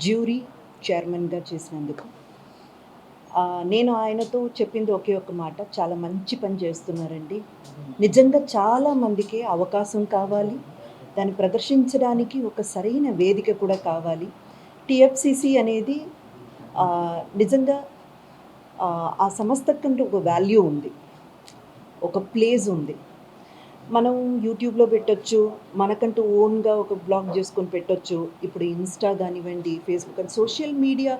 Jury చైర్మన్గా చేసినందుకు. నేను ఆయనతో చెప్పింది ఒకే ఒక మాట, చాలా మంచి పని చేస్తున్నారండి. నిజంగా చాలామందికి అవకాశం కావాలి, దాన్ని ప్రదర్శించడానికి ఒక సరైన వేదిక కూడా కావాలి. టీఎఫ్సిసి అనేది నిజంగా ఆ సంస్థకంటూ ఒక వాల్యూ ఉంది, ఒక ప్లేస్ ఉంది. మనం యూట్యూబ్లో పెట్టొచ్చు, మనకంటూ ఓన్గా ఒక బ్లాగ్ చేసుకొని పెట్టొచ్చు. ఇప్పుడు ఇన్స్టా కానివ్వండి, ఫేస్బుక్ అని సోషల్ మీడియా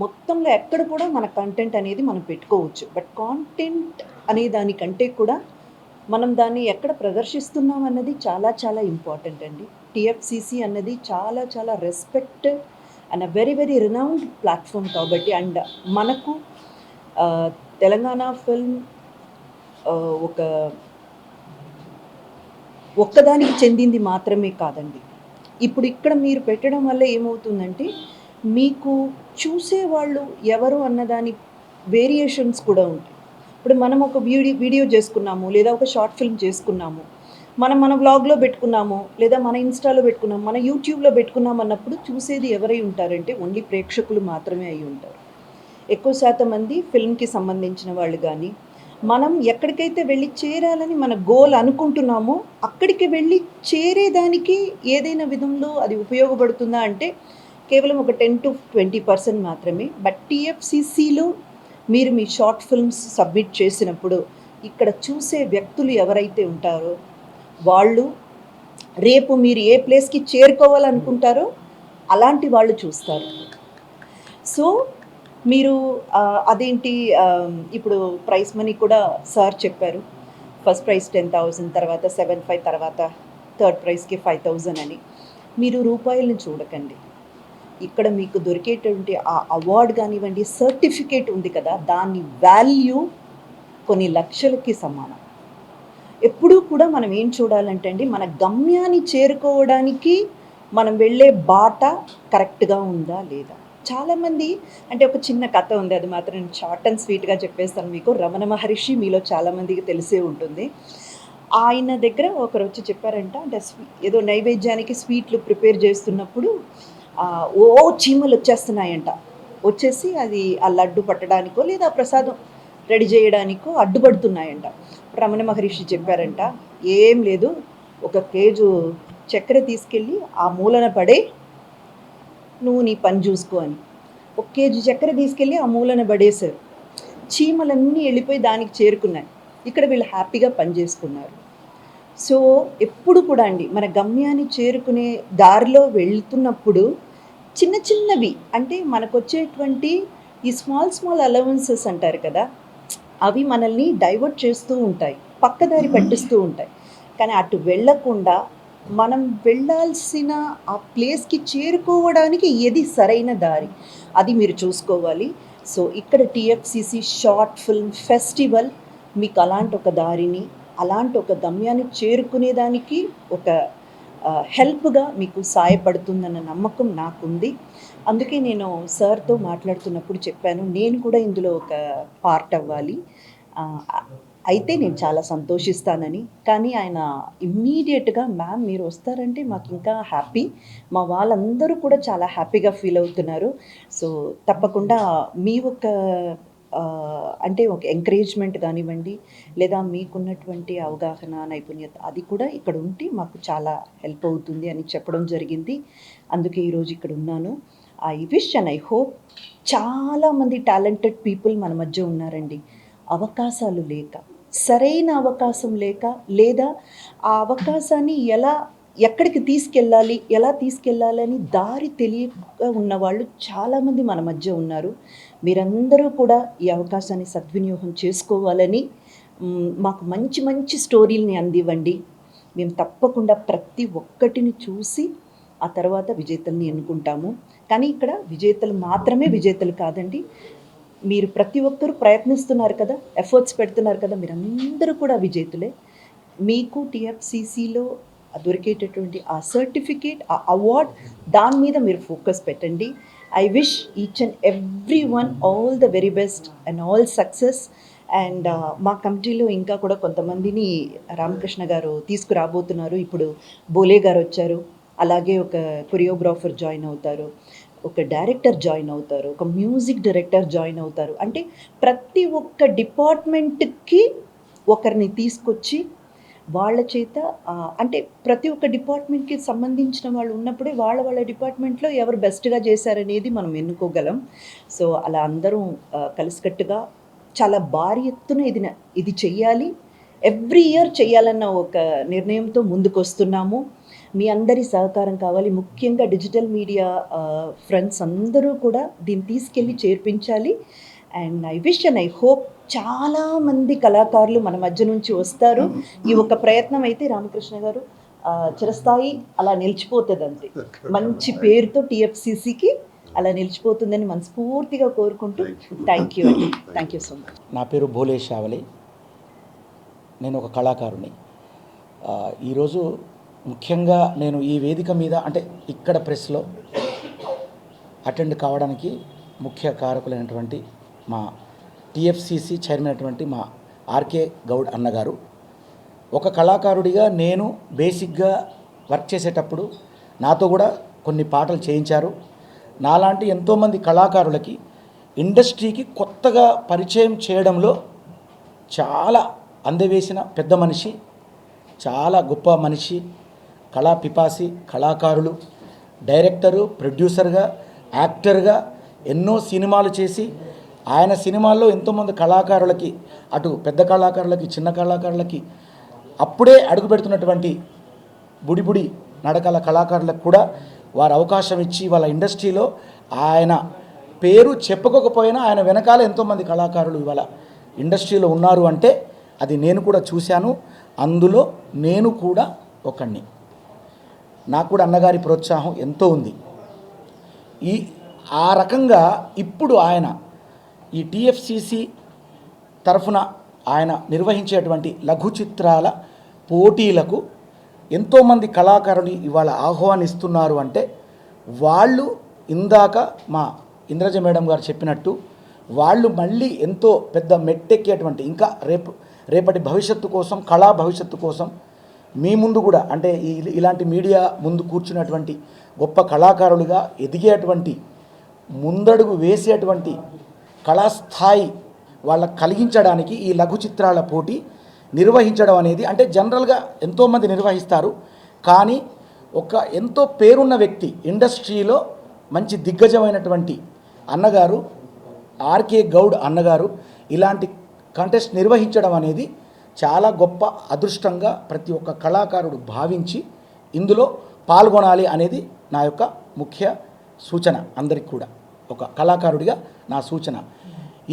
మొత్తంలో ఎక్కడ కూడా మన కంటెంట్ అనేది మనం పెట్టుకోవచ్చు. బట్ కాంటెంట్ అనే దానికంటే కూడా మనం దాన్ని ఎక్కడ ప్రదర్శిస్తున్నాం అన్నది చాలా చాలా ఇంపార్టెంట్ అండి. టీఎఫ్సిసి అన్నది చాలా చాలా respected and very very renowned platform కాబట్టి, అండ్ మనకు తెలంగాణ ఫిల్మ్ ఒక ఒక్కదానికి చెందింది మాత్రమే కాదండి. ఇప్పుడు ఇక్కడ మీరు పెట్టడం వల్ల ఏమవుతుందంటే, మీకు చూసేవాళ్ళు ఎవరు అన్నదాని వేరియేషన్స్ కూడా ఉంటాయి. ఇప్పుడు మనం ఒక వీడియో చేసుకున్నాము, లేదా ఒక షార్ట్ ఫిల్మ్ చేసుకున్నాము, మన వ్లాగ్లో పెట్టుకున్నాము, లేదా మన ఇన్స్టాలో పెట్టుకున్నాము, మన యూట్యూబ్లో పెట్టుకున్నాము అన్నప్పుడు చూసేది ఎవరై ఉంటారంటే ఓన్లీ ప్రేక్షకులు మాత్రమే అయి ఉంటారు. ఎక్కువ శాతం మంది ఫిల్మ్కి సంబంధించిన వాళ్ళు కానీ, మనం ఎక్కడికైతే వెళ్ళి చేరాలని మన గోల్ అనుకుంటున్నామో అక్కడికి వెళ్ళి చేరేదానికి ఏదైనా విధంలో అది ఉపయోగపడుతుందా అంటే కేవలం ఒక 10-20% మాత్రమే. బట్ టీఎఫ్సిసిలో మీరు మీ షార్ట్ ఫిల్మ్స్ సబ్మిట్ చేసినప్పుడు ఇక్కడ చూసే వ్యక్తులు ఎవరైతే ఉంటారో వాళ్ళు రేపు మీరు ఏ ప్లేస్కి చేరుకోవాలనుకుంటారో అలాంటి వాళ్ళు చూస్తారు. సో మీరు అదేంటి, ఇప్పుడు ప్రైజ్ మనీ కూడా సార్ చెప్పారు. ఫస్ట్ ప్రైజ్ 10,000, తర్వాత 7,500, తర్వాత థర్డ్ ప్రైజ్కి 5,000 అని. మీరు రూపాయలను చూడకండి. ఇక్కడ మీకు దొరికేటువంటి ఆ అవార్డు కానివ్వండి, సర్టిఫికేట్ ఉంది కదా, దాని వాల్యూ కొన్ని లక్షలకి సమానం. ఎప్పుడూ కూడా మనం ఏం చూడాలంటే అండి, మన గమ్యాన్ని చేరుకోవడానికి మనం వెళ్ళే బాట కరెక్ట్గా ఉందా లేదా. చాలామంది అంటే ఒక చిన్న కథ ఉంది, అది మాత్రం షార్ట్ అండ్ స్వీట్గా చెప్పేస్తాను మీకు. రమణ మహర్షి మీలో చాలామందికి తెలిసే ఉంటుంది. ఆయన దగ్గర ఒకరు వచ్చి చెప్పారంట, అంటే ఏదో నైవేద్యానికి స్వీట్లు ప్రిపేర్ చేస్తున్నప్పుడు చీమలు వచ్చేస్తున్నాయంట. వచ్చేసి అది ఆ లడ్డు పట్టడానికో లేదా ప్రసాదం రెడీ చేయడానికో అడ్డుపడుతున్నాయంట. రమణ మహర్షి చెప్పారంట, ఏం లేదు, ఒక కేజు చక్కెర తీసుకెళ్ళి ఆ మూలన పడే, నువ్వు నీ పని చూసుకో అని. 1 కేజీ చక్కెర తీసుకెళ్ళి ఆ మూలన పడేశారు. చీమలన్నీ వెళ్ళిపోయి దానికి చేరుకున్నాయి. ఇక్కడ వీళ్ళు హ్యాపీగా పని చేసుకున్నారు. సో ఎప్పుడు కూడా అండి, మన గమ్యాన్ని చేరుకునే దారిలో వెళ్తున్నప్పుడు చిన్న చిన్నవి, అంటే మనకు వచ్చేటువంటి ఈ స్మాల్ అలవెన్సెస్ అంటారు కదా, అవి మనల్ని డైవర్ట్ చేస్తూ ఉంటాయి, పక్కదారి పట్టిస్తూ ఉంటాయి. కానీ అటు వెళ్ళకుండా మనం వెళ్ళాల్సిన ఆ ప్లేస్కి చేరుకోవడానికి ఏది సరైన దారి, అది మీరు చూసుకోవాలి. సో ఇక్కడ టీఎఫ్సిసి షార్ట్ ఫిల్మ్ ఫెస్టివల్ మీకు అలాంటి ఒక దారిని, అలాంటి ఒక గమ్యాన్ని చేరుకునేదానికి ఒక హెల్ప్గా మీకు సాయపడుతుందన్న నమ్మకం నాకుంది. అందుకే నేను సార్తో మాట్లాడుతున్నప్పుడు చెప్పాను, నేను కూడా ఇందులో ఒక పార్ట్ అవ్వాలి, అయితే నేను చాలా సంతోషిస్తానని. కానీ ఆయన ఇమ్మీడియట్గా, మ్యామ్ మీరు వస్తారంటే మాకు ఇంకా హ్యాపీ, మా వాళ్ళందరూ కూడా చాలా హ్యాపీగా ఫీల్ అవుతున్నారు. సో తప్పకుండా మీ ఒక అంటే ఒక ఎంకరేజ్మెంట్ కానివ్వండి, లేదా మీకున్నటువంటి అవగాహన, నైపుణ్యత అది కూడా ఇక్కడ ఉంటే మాకు చాలా హెల్ప్ అవుతుంది అని చెప్పడం జరిగింది. అందుకే ఈరోజు ఇక్కడ ఉన్నాను. I wish and I hope, చాలామంది టాలెంటెడ్ పీపుల్ మన మధ్య ఉన్నారండి. అవకాశాలు లేక, సరైన అవకాశం లేక, లేదా ఆ అవకాశాన్ని ఎక్కడికి తీసుకెళ్ళాలి, ఎలా తీసుకెళ్ళాలని దారి తెలియక ఉన్నవాళ్ళు చాలామంది మన మధ్య ఉన్నారు. మీరందరూ కూడా ఈ అవకాశాన్ని సద్వినియోగం చేసుకోవాలని, మాకు మంచి మంచి స్టోరీలని అందివ్వండి. మేము తప్పకుండా ప్రతి ఒక్కటిని చూసి ఆ తర్వాత విజేతల్ని ఎన్నుకుంటాము. కానీ ఇక్కడ విజేతలు మాత్రమే విజేతలు కాదండి, మీరు ప్రతి ఒక్కరూ ప్రయత్నిస్తున్నారు కదా, ఎఫర్ట్స్ పెడుతున్నారు కదా, మీరందరూ కూడా విజేతులే. మీకు టీఎఫ్సిసిలో దొరికేటటువంటి ఆ సర్టిఫికేట్, ఆ అవార్డ్, దాని మీద మీరు ఫోకస్ పెట్టండి. I wish each and every one all the very best and all success. And మా కమిటీలో ఇంకా కూడా కొంతమందిని రామకృష్ణ గారు తీసుకురాబోతున్నారు. ఇప్పుడు బోలే గారు వచ్చారు, అలాగే ఒక కొరియోగ్రాఫర్ జాయిన్ అవుతారు. ఒక డైరెక్టర్ జాయిన్ అవుతారు, ఒక మ్యూజిక్ డైరెక్టర్ జాయిన్ అవుతారు. అంటే ప్రతి ఒక్క డిపార్ట్మెంట్‌కి ఒకరిని తీసుకొచ్చి వాళ్ళ చేత అంటే ప్రతి ఒక్క డిపార్ట్మెంట్‌కి సంబంధించిన వాళ్ళు ఉన్నప్పుడే వాళ్ళ డిపార్ట్మెంట్‌లో ఎవరు బెస్ట్‌గా చేశారనేది మనం ఎన్నుకోగలం. సో, అలా అందరం కలిసికట్టుగా చాలా భారీ ఎత్తున ఇది చెయ్యాలి. ఎవ్రీ ఇయర్ చెయ్యాలన్న ఒక నిర్ణయంతో ముందుకొస్తున్నాము. మీ అందరి సహకారం కావాలి. ముఖ్యంగా డిజిటల్ మీడియా ఫ్రెండ్స్ అందరూ కూడా దీన్ని తీసుకెళ్ళి చేర్పించాలి. And I wish and I hope చాలామంది కళాకారులు మన మధ్య నుంచి వస్తారు. ఈ ఒక ప్రయత్నం అయితే రామకృష్ణ గారు చిరస్థాయి అలా నిలిచిపోతుంది అంతే. మంచి పేరుతో టీఎఫ్సిసికి అలా నిలిచిపోతుందని మనస్ఫూర్తిగా కోరుకుంటూ థ్యాంక్ యూ అండి. Thank you so much. నా పేరు భోలే షావలి. నేను ఒక కళాకారుని. ఈరోజు ముఖ్యంగా నేను ఈ వేదిక మీద అంటే ఇక్కడ ప్రెస్లో అటెండ్ కావడానికి ముఖ్య కారకులైనటువంటి మా టీఎఫ్సిసి చైర్మన్ అయినటువంటి మా ఆర్కే గౌడ్ అన్నగారు. ఒక కళాకారుడిగా నేను బేసిక్గా వర్క్ చేసేటప్పుడు నాతో కూడా కొన్ని పాటలు చేయించారు. నాలాంటి ఎంతోమంది కళాకారులకి ఇండస్ట్రీకి కొత్తగా పరిచయం చేయడంలో చాలా అందవేసిన పెద్ద మనిషి, చాలా గొప్ప మనిషి, కళా పిపాసి, కళాకారులు, డైరెక్టరు, ప్రొడ్యూసర్గా, యాక్టర్గా ఎన్నో సినిమాలు చేసి ఆయన సినిమాల్లో ఎంతోమంది కళాకారులకి, అటు పెద్ద కళాకారులకి, చిన్న కళాకారులకి, అప్పుడే అడుగుపెడుతున్నటువంటి బుడిబుడి నడకల కళాకారులకు కూడా వారు అవకాశం ఇచ్చి వాళ్ళ ఇండస్ట్రీలో ఆయన పేరు చెప్పుకోకపోయినా ఆయన వెనకాల ఎంతోమంది కళాకారులు ఇవాళ ఇండస్ట్రీలో ఉన్నారు అంటే అది నేను కూడా చూశాను. అందులో నేను కూడా ఒకడిని. నాకు కూడా అన్నగారి ప్రోత్సాహం ఎంతో ఉంది. ఆ రకంగా ఇప్పుడు ఆయన ఈ టీఎఫ్సిసి తరఫున ఆయన నిర్వహించేటువంటి లఘు చిత్రాల పోటీలకు ఎంతోమంది కళాకారులు ఇవాళ ఆహ్వానిస్తున్నారు అంటే వాళ్ళు ఇందాక మా ఇంద్రజ మేడం గారు చెప్పినట్టు వాళ్ళు మళ్ళీ ఎంతో పెద్ద మెట్టెక్కేటువంటి ఇంకా రేపటి భవిష్యత్తు కోసం, కళా భవిష్యత్తు కోసం మీ ముందు కూడా అంటే ఇలాంటి మీడియా ముందు కూర్చున్నటువంటి గొప్ప కళాకారులుగా ఎదిగేటువంటి, ముందడుగు వేసేటువంటి కళాస్థాయి వాళ్ళకు కలిగించడానికి ఈ లఘు చిత్రాల పోటీ నిర్వహించడం అనేది అంటే జనరల్గా ఎంతోమంది నిర్వహిస్తారు. కానీ ఒక ఎంతో పేరున్న వ్యక్తి, ఇండస్ట్రీలో మంచి దిగ్గజమైనటువంటి అన్నగారు ఆర్కే గౌడ్ అన్నగారు ఇలాంటి కంటెస్ట్ నిర్వహించడం అనేది చాలా గొప్ప అదృష్టంగా ప్రతి ఒక్క కళాకారుడు భావించి ఇందులో పాల్గొనాలి అనేది నా యొక్క ముఖ్య సూచన. అందరికి కూడా ఒక కళాకారుడిగా నా సూచన.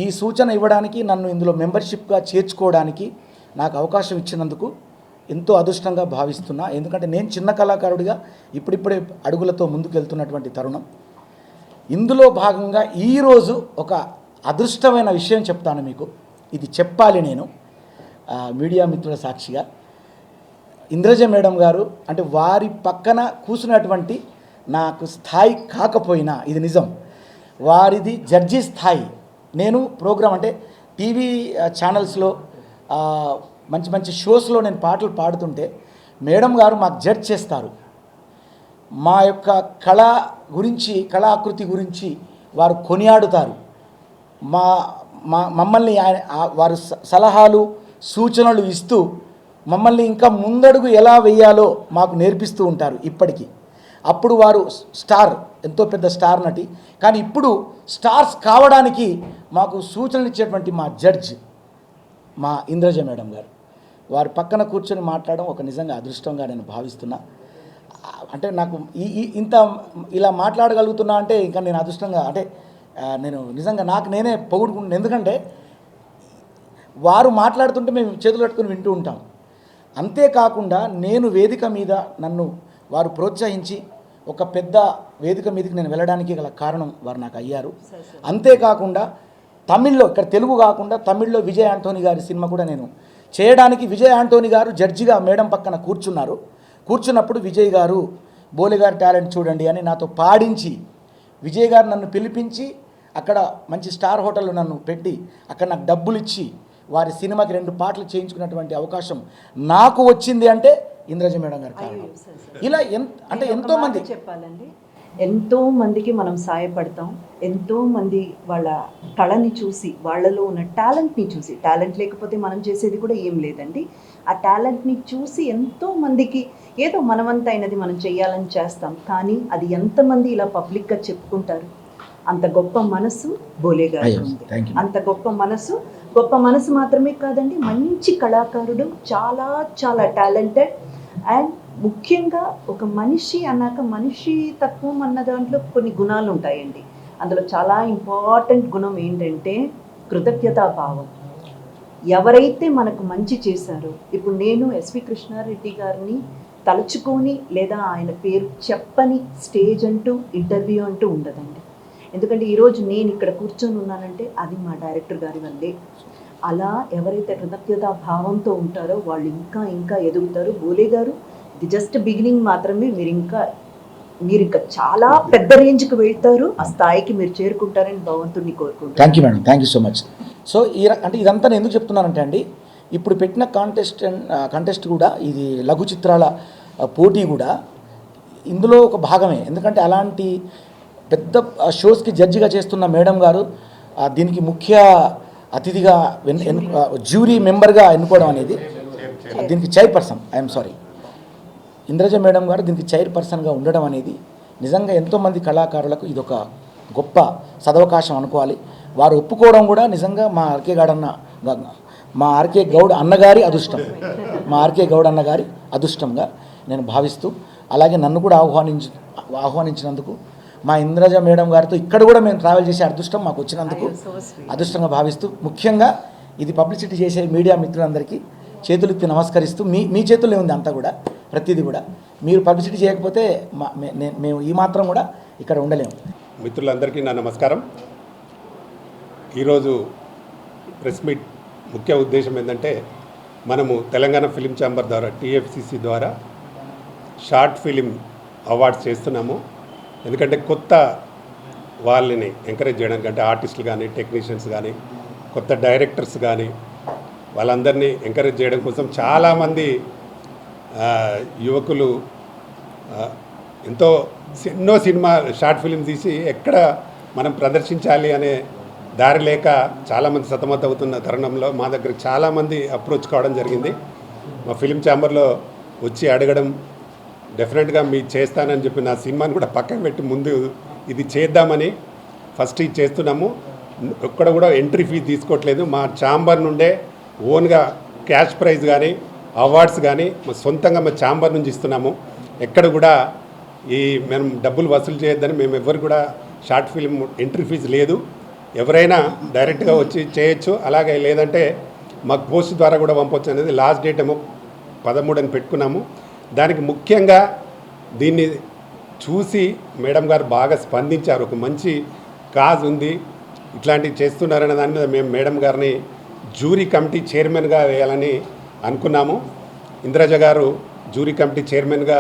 ఈ సూచన ఇవ్వడానికి, నన్ను ఇందులో మెంబర్షిప్గా చేర్చుకోవడానికి నాకు అవకాశం ఇచ్చినందుకు ఎంతో అదృష్టంగా భావిస్తున్నా. ఎందుకంటే నేను చిన్న కళాకారుడిగా ఇప్పుడిప్పుడే అడుగులతో ముందుకెళ్తున్నటువంటి తరుణం. ఇందులో భాగంగా ఈరోజు ఒక అదృష్టమైన విషయం చెప్తాను మీకు. ఇది చెప్పాలి నేను మీడియా మిత్రుల సాక్షిగా. ఇంద్రజ మేడం గారు అంటే వారి పక్కన కూర్చున్నటువంటి నాకు స్థాయి కాకపోయినా ఇది నిజం, వారిది జడ్జి స్థాయి. నేను ప్రోగ్రాం అంటే టీవీ ఛానల్స్లో మంచి మంచి షోస్లో నేను పాటలు పాడుతుంటే మేడం గారు మాకు జడ్జ్ చేస్తారు. మా యొక్క కళ గురించి, కళాకృతి గురించి వారు కొనియాడుతారు. మమ్మల్ని వారు సలహాలు, సూచనలు ఇస్తూ మమ్మల్ని ఇంకా ముందడుగు ఎలా వేయాలో మాకు నేర్పిస్తూ ఉంటారు ఇప్పటికీ. అప్పుడు వారు స్టార్, ఎంతో పెద్ద స్టార్ నటి, కానీ ఇప్పుడు స్టార్స్ కావడానికి మాకు సూచనలు ఇచ్చేటువంటి మా జడ్జ్ మా ఇంద్రజ మేడం గారు. వారి పక్కన కూర్చొని మాట్లాడడం ఒక నిజంగా అదృష్టంగా నేను భావిస్తున్నా. అంటే నాకు ఇంత ఇలా మాట్లాడగలుగుతున్నా అంటే ఇంకా నేను అదృష్టంగా అంటే నేను నిజంగా నాకు నేనే పొగుడుకుంటున్నాను. ఎందుకంటే వారు మాట్లాడుతుంటే మేము చేతులు కట్టుకుని వింటూ ఉంటాం. అంతేకాకుండా నేను వేదిక మీద నన్ను వారు ప్రోత్సహించి ఒక పెద్ద వేదిక మీదకి నేను వెళ్ళడానికి గల కారణం వారు నాకు అయ్యారు. అంతేకాకుండా తమిళ్లో, ఇక్కడ తెలుగు కాకుండా తమిళ్లో విజయ్ ఆంటోనీ గారి సినిమా కూడా నేను చేయడానికి విజయ్ ఆంటోనీ గారు జడ్జిగా మేడం పక్కన కూర్చున్నారు. కూర్చున్నప్పుడు విజయ్ గారు బోలే గారి టాలెంట్ చూడండి అని నాతో పాడించి, విజయ్ గారు నన్ను పిలిపించి అక్కడ మంచి స్టార్ హోటల్లో నన్ను పెట్టి అక్కడ నాకు డబ్బులు ఇచ్చి వారి సినిమాకి 2 పాటలు చేయించుకున్నటువంటి అవకాశం నాకు వచ్చింది అంటే ఇంద్రజ మేడం గారు కారణం. ఇలా అంటే ఎంతోమంది చెప్పాలండి. ఎంతో మందికి మనం సాయపడతాం. ఎంతో మంది వాళ్ళ కళని చూసి, వాళ్ళలో ఉన్న టాలెంట్‌ని చూసి, టాలెంట్ లేకపోతే మనం చేసేది కూడా ఏం లేదండి. ఆ టాలెంట్‌ని చూసి ఎంతో మందికి ఏదో మనవంతైనది మనం చేయాలని చేస్తాం. కానీ అది ఎంతమంది ఇలా పబ్లిక్‌గా చెప్పుకుంటారు? అంత గొప్ప మనసు బోలే గారికి ఉంది. అంత గొప్ప మనసు మాత్రమే కాదండి, మంచి కళాకారుడు, చాలా చాలా టాలెంటెడ్. అండ్ ముఖ్యంగా ఒక మనిషి అన్నాక మనిషి తత్వం అన్న దాంట్లో కొన్ని గుణాలు ఉంటాయండి. అందులో చాలా ఇంపార్టెంట్ గుణం ఏంటంటే కృతజ్ఞతా భావం. ఎవరైతే మనకు మంచి చేశారో, ఇప్పుడు నేను ఎస్వి కృష్ణారెడ్డి గారిని తలుచుకొని లేదా ఆయన పేరు చెప్పని స్టేజ్ అంటూ ఇంటర్వ్యూ అంటూ ఉండదండి. ఎందుకంటే ఈరోజు నేను ఇక్కడ కూర్చొని ఉన్నానంటే అది మా డైరెక్టర్ గారి వల్లే. అలా ఎవరైతే కృతజ్ఞతా భావంతో ఉంటారో వాళ్ళు ఇంకా ఇంకా ఎదుగుతారు. బోలే గారు, ఇది జస్ట్ బిగినింగ్ మాత్రమే. మీరు ఇంకా చాలా పెద్ద రేంజ్కి వెళ్తారు. ఆ స్థాయికి మీరు చేరుకుంటారని భగవంతుడిని కోరుకుంటారు. Thank you madam, thank you so much. So అంటే ఇదంతా నేను ఎందుకు చెప్తున్నానంటే అండి, ఇప్పుడు పెట్టిన కాంటెస్ట్ కూడా, ఇది లఘు చిత్రాల పోటీ కూడా ఇందులో ఒక భాగమే. ఎందుకంటే అలాంటి పెద్ద షోస్కి జడ్జిగా చేస్తున్న మేడం గారు దీనికి ముఖ్య అతిథిగా జ్యూరీ మెంబర్గా ఎన్నుకోవడం అనేది, దీనికి chairperson, I'm sorry, Indraja madam గారు దీనికి చైర్పర్సన్గా ఉండడం అనేది నిజంగా ఎంతోమంది కళాకారులకు ఇదొక గొప్ప సదవకాశం అనుకోవాలి. వారు ఒప్పుకోవడం కూడా నిజంగా మా ఆర్కే గౌడ్ అన్నగారి అదృష్టంగా నేను భావిస్తూ, అలాగే నన్ను కూడా ఆహ్వానించినందుకు, మా ఇంద్రజ మేడం గారితో ఇక్కడ కూడా మేము ట్రావెల్ చేసే అదృష్టం మాకు వచ్చినందుకు అదృష్టంగా భావిస్తూ, ముఖ్యంగా ఇది పబ్లిసిటీ చేసే మీడియా మిత్రులందరికీ చేతులెత్తి నమస్కరిస్తూ, మీ చేతుల్లో ఉంది అంతా కూడా, ప్రతిదీ కూడా. మీరు పబ్లిసిటీ చేయకపోతే మేము ఈ మాత్రం కూడా ఇక్కడ ఉండలేము. మిత్రులందరికీ నా నమస్కారం. ఈరోజు ప్రెస్ మీట్ ముఖ్య ఉద్దేశం ఏంటంటే, మనము తెలంగాణ ఫిలిం ఛాంబర్ ద్వారా, టీఎఫ్సిసి ద్వారా షార్ట్ ఫిలిం అవార్డ్స్ చేస్తున్నాము. ఎందుకంటే కొత్త వాళ్ళని ఎంకరేజ్ చేయడానికి, అంటే ఆర్టిస్టులు కానీ, టెక్నీషియన్స్ కానీ, కొత్త డైరెక్టర్స్ కానీ, వాళ్ళందరినీ ఎంకరేజ్ చేయడం కోసం చాలామంది యువకులు ఎన్నో సినిమా షార్ట్ ఫిలిం తీసి ఎక్కడ మనం ప్రదర్శించాలి అనే దారి లేక చాలామంది సతమతం అవుతున్న తరుణంలో మా దగ్గరికి చాలామంది అప్రోచ్ కావడం జరిగింది. మా ఫిలిం ఛాంబర్లో వచ్చి అడగడం, డెఫినెట్గా మీరు చేస్తానని చెప్పి నా సినిమాని కూడా పక్కన పెట్టి ముందు ఇది చేద్దామని ఫస్ట్ ఇది చేస్తున్నాము. ఎక్కడ కూడా ఎంట్రీ ఫీ తీసుకోవట్లేదు. మా ఛాంబర్ నుండే ఓన్గా క్యాష్ ప్రైజ్ కానీ, అవార్డ్స్ కానీ సొంతంగా మా ఛాంబర్ నుంచి ఇస్తున్నాము. ఎక్కడ కూడా మనం డబ్బులు వసూలు చేయొద్దని మేము ఎవరు కూడా షార్ట్ ఫిలిం ఎంట్రీ ఫీజు లేదు. ఎవరైనా డైరెక్ట్గా వచ్చి చేయొచ్చు. అలాగే లేదంటే మాకు పోస్ట్ ద్వారా కూడా పంపవచ్చు అనేది లాస్ట్ డేట్ ఏమో 13 అని పెట్టుకున్నాము. దానికి ముఖ్యంగా దీన్ని చూసి మేడం గారు బాగా స్పందించారు. ఒక మంచి కాజ్ ఉంది, ఇట్లాంటివి చేస్తున్నారనే దాని మీద మేము మేడం గారిని జ్యూరీ కమిటీ చైర్మన్గా వేయాలని అనుకున్నాము. ఇంద్రజ గారు జ్యూరీ కమిటీ చైర్మన్గా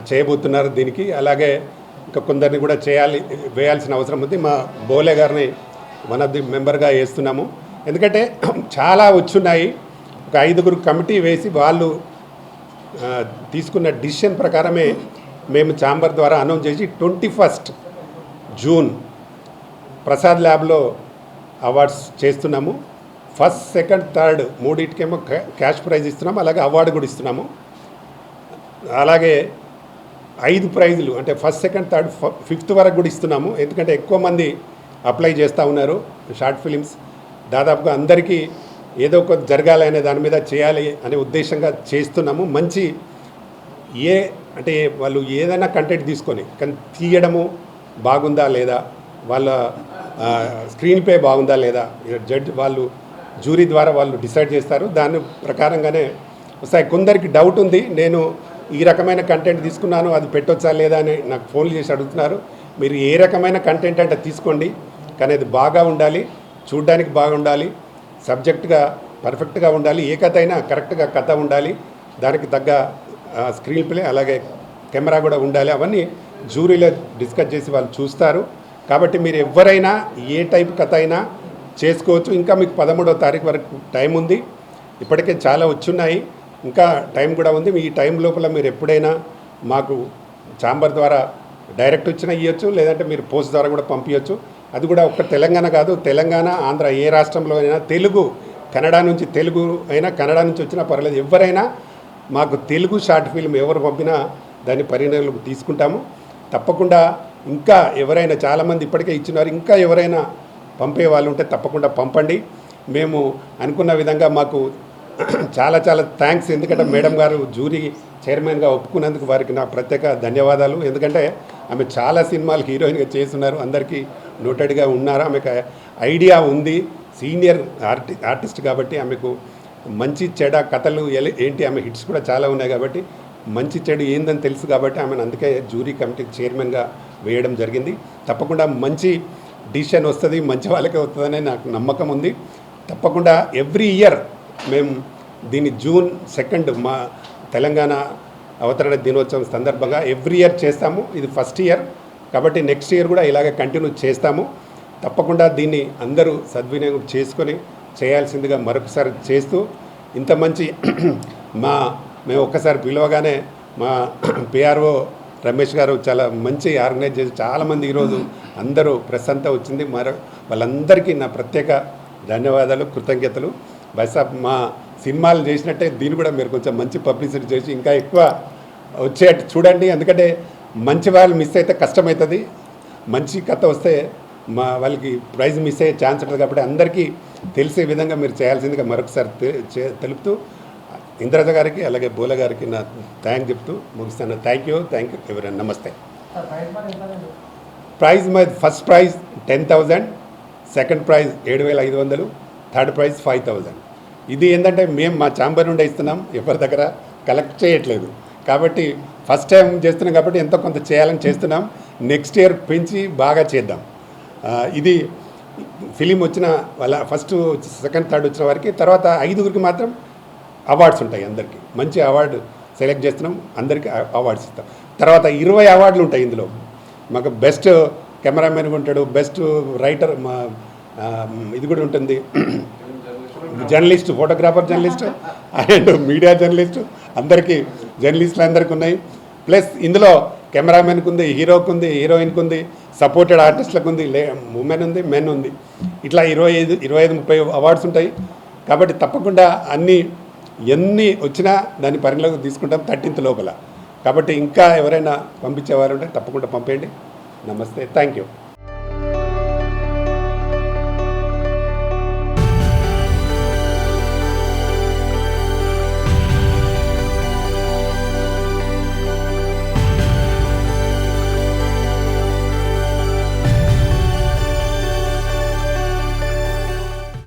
చేయబోతున్నారు దీనికి. అలాగే ఇంకా కొందరిని కూడా వేయాల్సిన అవసరం ఉంది. మా బోలే గారిని వన్ ఆఫ్ ది మెంబర్గా వేస్తున్నాము. ఎందుకంటే చాలా వచ్చున్నాయి. ఒక 5గురు కమిటీ వేసి వాళ్ళు తీసుకున్న డిసిషన్ ప్రకారమే మేము ఛాంబర్ ద్వారా అనౌన్స్ చేసి 21 జూన్ ప్రసాద్ ల్యాబ్లో అవార్డ్స్ చేస్తున్నాము. ఫస్ట్, సెకండ్, థర్డ్ మూడింటికేమో క్యాష్ ప్రైజ్ ఇస్తున్నాము. అలాగే అవార్డు కూడా ఇస్తున్నాము. అలాగే 5 ప్రైజులు అంటే ఫస్ట్, సెకండ్, థర్డ్, ఫిఫ్త్ వరకు కూడా ఇస్తున్నాము. ఎందుకంటే ఎక్కువ మంది అప్లై చేస్తూ ఉన్నారు షార్ట్ ఫిలిమ్స్. దాదాపుగా అందరికీ ఏదో ఒక జరగాలి అనే దాని మీద చేయాలి అనే ఉద్దేశంగా చేస్తున్నాము. మంచి అంటే వాళ్ళు ఏదైనా కంటెంట్ తీసుకొని కానీ తీయడము బాగుందా లేదా, వాళ్ళ స్క్రీన్ ప్లే బాగుందా లేదా, వాళ్ళు జ్యూరీ ద్వారా వాళ్ళు డిసైడ్ చేస్తారు. దాని ప్రకారంగానే వస్తాయి. కొందరికి డౌట్ ఉంది, నేను ఈ రకమైన కంటెంట్ తీసుకున్నాను, అది పెట్టొచ్చా లేదా అని నాకు ఫోన్లు చేసి అడుగుతున్నారు. మీరు ఏ రకమైన కంటెంట్ అంటే తీసుకోండి, కానీ అది బాగా ఉండాలి, చూడ్డానికి బాగుండాలి, సబ్జెక్ట్గా పర్ఫెక్ట్గా ఉండాలి, ఏ కథ అయినా కరెక్ట్గా కథ ఉండాలి, దానికి తగ్గ స్క్రీన్ ప్లే అలాగే కెమెరా కూడా ఉండాలి. అవన్నీ జ్యూరీలో డిస్కస్ చేసి వాళ్ళు చూస్తారు. కాబట్టి మీరు ఎవరైనా ఏ టైప్ కథ అయినా చేసుకోవచ్చు. ఇంకా మీకు 13వ తారీఖు వరకు టైం ఉంది. ఇప్పటికే చాలా వచ్చున్నాయి, ఇంకా టైం కూడా ఉంది. ఈ టైం లోపల మీరు ఎప్పుడైనా మాకు ఛాంబర్ ద్వారా డైరెక్ట్ వచ్చినా ఇవ్వచ్చు, లేదంటే మీరు పోస్ట్ ద్వారా కూడా పంపించవచ్చు. అది కూడా ఒక్క తెలంగాణ కాదు, తెలంగాణ, ఆంధ్ర ఏ రాష్ట్రంలో అయినా తెలుగు, కన్నడ నుంచి తెలుగు అయినా, కన్నడ నుంచి వచ్చినా పర్లేదు, ఎవరైనా మాకు తెలుగు షార్ట్ ఫిల్మ్ ఎవరు పంపినా దాన్ని పరిగణలోకి తీసుకుంటాము. తప్పకుండా ఇంకా ఎవరైనా, చాలామంది ఇప్పటికే ఇచ్చినారు, ఇంకా ఎవరైనా పంపే వాళ్ళు ఉంటే తప్పకుండా పంపండి. మేము అనుకున్న విధంగా మాకు చాలా చాలా థ్యాంక్స్. ఎందుకంటే మేడం గారు జ్యూరీ చైర్మన్గా ఒప్పుకున్నందుకు వారికి నా ప్రత్యేక ధన్యవాదాలు. ఎందుకంటే ఆమె చాలా సినిమాలు హీరోయిన్గా చేస్తున్నారు, అందరికీ నోటెడ్గా ఉన్నారు, ఆమెకు ఐడియా ఉంది, సీనియర్ ఆర్టిస్ట్ కాబట్టి ఆమెకు మంచి చెడ కథలు ఏంటి, ఆమె హిట్స్ కూడా చాలా ఉన్నాయి కాబట్టి మంచి చెడు ఏందని తెలుసు కాబట్టి ఆమెను అందుకే జ్యూరీ కమిటీ చైర్మన్గా వేయడం జరిగింది. తప్పకుండా మంచి డిసిషన్ వస్తుంది, మంచి వాళ్ళకే వస్తుందనే నాకు నమ్మకం ఉంది. తప్పకుండా ఎవ్రీ ఇయర్ మేము దీన్ని June 2 మా తెలంగాణ అవతరణ దినోత్సవం సందర్భంగా ఎవ్రీ ఇయర్ చేస్తాము. ఇది ఫస్ట్ ఇయర్ కాబట్టి నెక్స్ట్ ఇయర్ కూడా ఇలాగే కంటిన్యూ చేస్తాము. తప్పకుండా దీన్ని అందరూ సద్వినియోగం చేసుకొని చేయాల్సిందిగా మరొకసారి చేస్తూ, ఇంత మంచి మేము ఒక్కసారి పిలవగానే మా పిఆర్ఓ రమేష్ గారు చాలా మంచి ఆర్గనైజ్ చేసి చాలామంది ఈరోజు అందరూ ప్రెస్ అంతా వచ్చింది. వాళ్ళందరికీ నా ప్రత్యేక ధన్యవాదాలు, కృతజ్ఞతలు. బైసాబ్ మా సినిమాలు చేసినట్టే దీన్ని కూడా మీరు కొంచెం మంచి పబ్లిసిటీ చేసి ఇంకా ఎక్కువ వచ్చేట్టు చూడండి. ఎందుకంటే మంచి వాళ్ళు మిస్ అయితే కష్టమవుతుంది, మంచి కథ వస్తే మా వాళ్ళకి ప్రైజ్ మిస్ అయ్యే ఛాన్స్ ఉంటుంది. కాబట్టి అందరికీ తెలిసే విధంగా మీరు చేయాల్సిందిగా మరొకసారి తెలుపుతూ, ఇంద్రజ గారికి అలాగే బోల గారికి నా థ్యాంక్ చెప్తూ ముగిస్తాను. థ్యాంక్ యూ ఎవరైనా. నమస్తే. Praise first prize 10,000, second prize 7,500, third prize 5,000. ఇది ఏంటంటే మేము మా ఛాంబర్ నుండి ఇస్తున్నాం, ఎవరి దగ్గర కలెక్ట్ చేయట్లేదు. కాబట్టి ఫస్ట్ టైం చేస్తున్నాం కాబట్టి ఎంతో కొంత చేయాలని చేస్తున్నాం. నెక్స్ట్ ఇయర్ పెంచి బాగా చేద్దాం. ఇది ఫిలిం వచ్చిన వాళ్ళ ఫస్ట్, సెకండ్, థర్డ్ వచ్చిన వారికి, తర్వాత 5గురికి మాత్రం అవార్డ్స్ ఉంటాయి. అందరికీ మంచి అవార్డు సెలెక్ట్ చేస్తున్నాం, అందరికీ అవార్డ్స్ ఇస్తాం. తర్వాత 20 అవార్డులు ఉంటాయి ఇందులో. మాకు బెస్ట్ కెమెరామెన్ ఉంటాడు, బెస్ట్ రైటర్, మా ఇది కూడా ఉంటుంది, journalist, photographer journalist and media journalist, అందరికీ జర్నలిస్టులు అందరికీ ఉన్నాయి. ప్లస్ ఇందులో కెమెరామెన్కి ఉంది, హీరోకి ఉంది, హీరోయిన్కి ఉంది, సపోర్టెడ్ ఆర్టిస్టులకు ఉంది, ఉమెన్ ఉంది, మెన్ ఉంది. ఇట్లా 25-30 అవార్డ్స్ ఉంటాయి. కాబట్టి తప్పకుండా ఎన్ని వచ్చినా దాన్ని పరిగణలోకి తీసుకుంటాం 13th లోపల. కాబట్టి ఇంకా ఎవరైనా పంపించేవారు ఉంటే తప్పకుండా పంపేయండి. నమస్తే, థ్యాంక్ యూ.